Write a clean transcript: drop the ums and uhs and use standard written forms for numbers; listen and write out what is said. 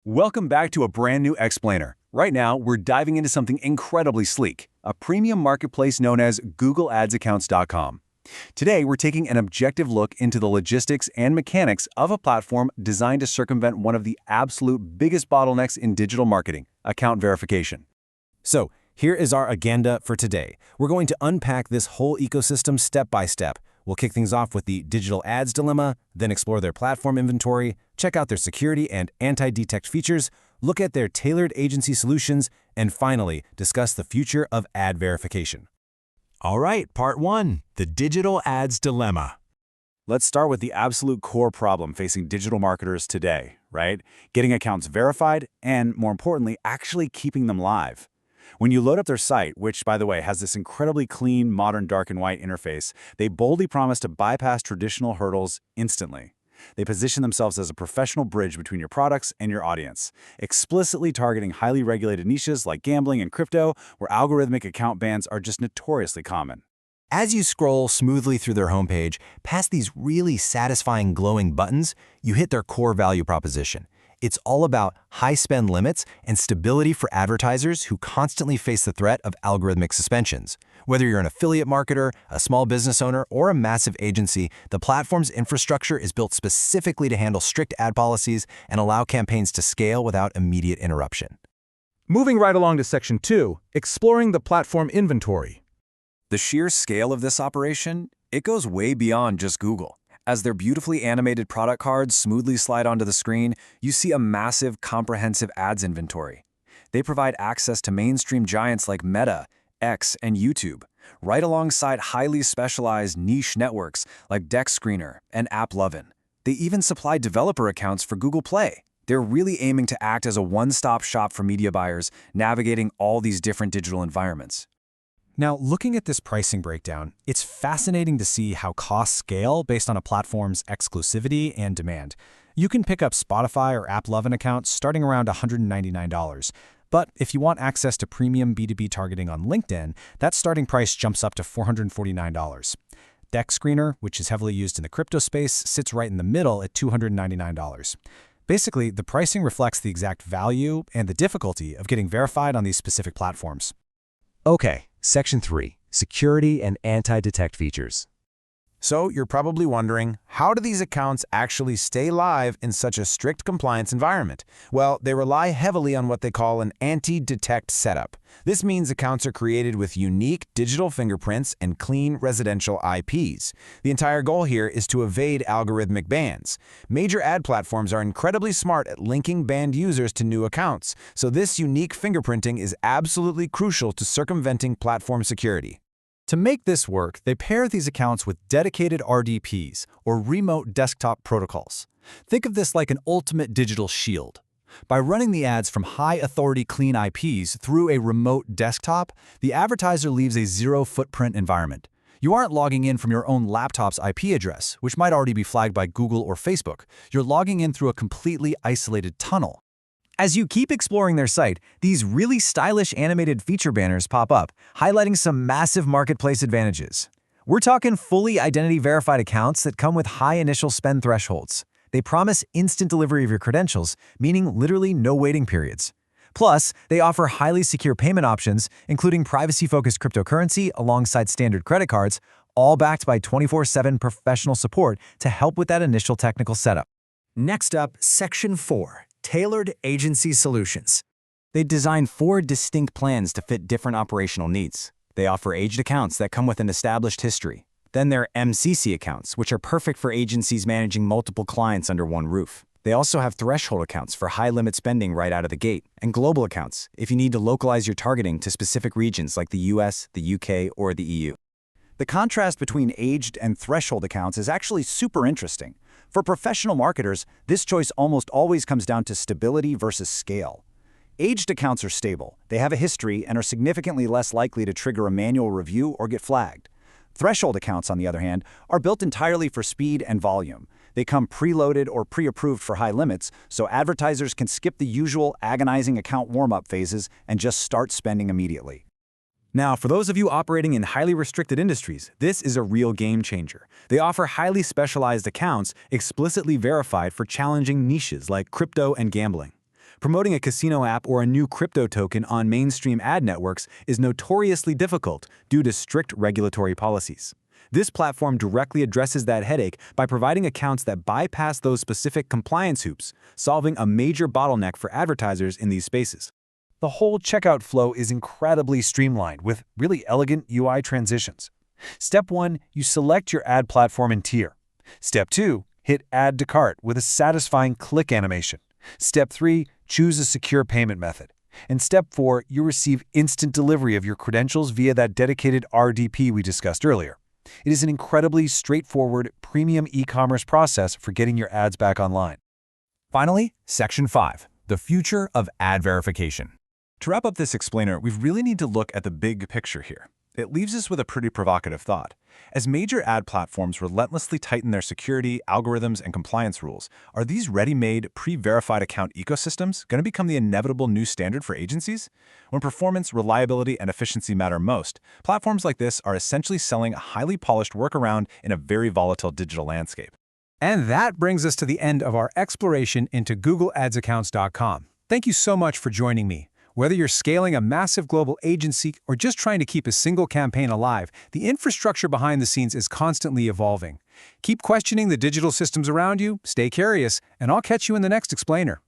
Welcome back to a brand new explainer. Right now, we're diving into something incredibly sleek, a premium marketplace known as GoogleAdsAccounts.com. Today, we're taking an objective look into the logistics and mechanics of a platform designed to circumvent one of the absolute biggest bottlenecks in digital marketing, account verification. So, here is our agenda for today. We're going to unpack this whole ecosystem step by step. We'll kick things off with the digital ads dilemma, then explore their platform inventory, check out their security and anti-detect features, look at their tailored agency solutions, and finally, discuss the future of ad verification. All right, part one, the digital ads dilemma. Let's start with the absolute core problem facing digital marketers today, right? Getting accounts verified and, more importantly, actually keeping them live. When you load up their site, which, by the way, has this incredibly clean, modern dark and white interface, they boldly promise to bypass traditional hurdles instantly. They position themselves as a professional bridge between your products and your audience, explicitly targeting highly regulated niches like gambling and crypto, where algorithmic account bans are just notoriously common. As you scroll smoothly through their homepage, past these really satisfying glowing buttons, you hit their core value proposition. It's all about high spend limits and stability for advertisers who constantly face the threat of algorithmic suspensions. Whether you're an affiliate marketer, a small business owner, or a massive agency, the platform's infrastructure is built specifically to handle strict ad policies and allow campaigns to scale without immediate interruption. Moving right along to Section 2, exploring the platform inventory. The sheer scale of this operation, it goes way beyond just Google. As their beautifully animated product cards smoothly slide onto the screen, you see a massive, comprehensive ads inventory. They provide access to mainstream giants like Meta, X, and YouTube, right alongside highly specialized niche networks like DexScreener and AppLovin. They even supply developer accounts for Google Play. They're really aiming to act as a one-stop shop for media buyers, navigating all these different digital environments. Now, looking at this pricing breakdown, it's fascinating to see how costs scale based on a platform's exclusivity and demand. You can pick up Spotify or AppLovin accounts starting around $199. But if you want access to premium B2B targeting on LinkedIn, that starting price jumps up to $449. DexScreener, which is heavily used in the crypto space, sits right in the middle at $299. Basically, the pricing reflects the exact value and the difficulty of getting verified on these specific platforms. Okay, Section 3, security and anti-detect features. So you're probably wondering, how do these accounts actually stay live in such a strict compliance environment? Well, they rely heavily on what they call an anti-detect setup. This means accounts are created with unique digital fingerprints and clean residential IPs. The entire goal here is to evade algorithmic bans. Major ad platforms are incredibly smart at linking banned users to new accounts, so this unique fingerprinting is absolutely crucial to circumventing platform security. To make this work, they pair these accounts with dedicated RDPs, or remote desktop protocols. Think of this like an ultimate digital shield. By running the ads from high-authority clean IPs through a remote desktop, the advertiser leaves a zero-footprint environment. You aren't logging in from your own laptop's IP address, which might already be flagged by Google or Facebook. You're logging in through a completely isolated tunnel. As you keep exploring their site, these really stylish animated feature banners pop up, highlighting some massive marketplace advantages. We're talking fully identity-verified accounts that come with high initial spend thresholds. They promise instant delivery of your credentials, meaning literally no waiting periods. Plus, they offer highly secure payment options, including privacy-focused cryptocurrency alongside standard credit cards, all backed by 24/7 professional support to help with that initial technical setup. Next up, Section 4. Tailored agency solutions. They design 4 distinct plans to fit different operational needs. They offer aged accounts that come with an established history. Then there are MCC accounts, which are perfect for agencies managing multiple clients under one roof. They also have threshold accounts for high-limit spending right out of the gate, and global accounts if you need to localize your targeting to specific regions like the US, the UK, or the EU. The contrast between aged and threshold accounts is actually super interesting. For professional marketers, this choice almost always comes down to stability versus scale. Aged accounts are stable, they have a history, and are significantly less likely to trigger a manual review or get flagged. Threshold accounts, on the other hand, are built entirely for speed and volume. They come preloaded or pre-approved for high limits, so advertisers can skip the usual agonizing account warm-up phases and just start spending immediately. Now, for those of you operating in highly restricted industries, this is a real game changer. They offer highly specialized accounts explicitly verified for challenging niches like crypto and gambling. Promoting a casino app or a new crypto token on mainstream ad networks is notoriously difficult due to strict regulatory policies. This platform directly addresses that headache by providing accounts that bypass those specific compliance hoops, solving a major bottleneck for advertisers in these spaces. The whole checkout flow is incredibly streamlined with really elegant UI transitions. Step 1, you select your ad platform and tier. Step 2, hit Add to Cart with a satisfying click animation. Step 3, choose a secure payment method. And Step 4, you receive instant delivery of your credentials via that dedicated RDP we discussed earlier. It is an incredibly straightforward, premium e-commerce process for getting your ads back online. Finally, Section 5, the future of ad verification. To wrap up this explainer, we really need to look at the big picture here. It leaves us with a pretty provocative thought. As major ad platforms relentlessly tighten their security, algorithms, and compliance rules, are these ready-made, pre-verified account ecosystems going to become the inevitable new standard for agencies? When performance, reliability, and efficiency matter most, platforms like this are essentially selling a highly polished workaround in a very volatile digital landscape. And that brings us to the end of our exploration into GoogleAdsAccounts.com. Thank you so much for joining me. Whether you're scaling a massive global agency or just trying to keep a single campaign alive, the infrastructure behind the scenes is constantly evolving. Keep questioning the digital systems around you, stay curious, and I'll catch you in the next explainer.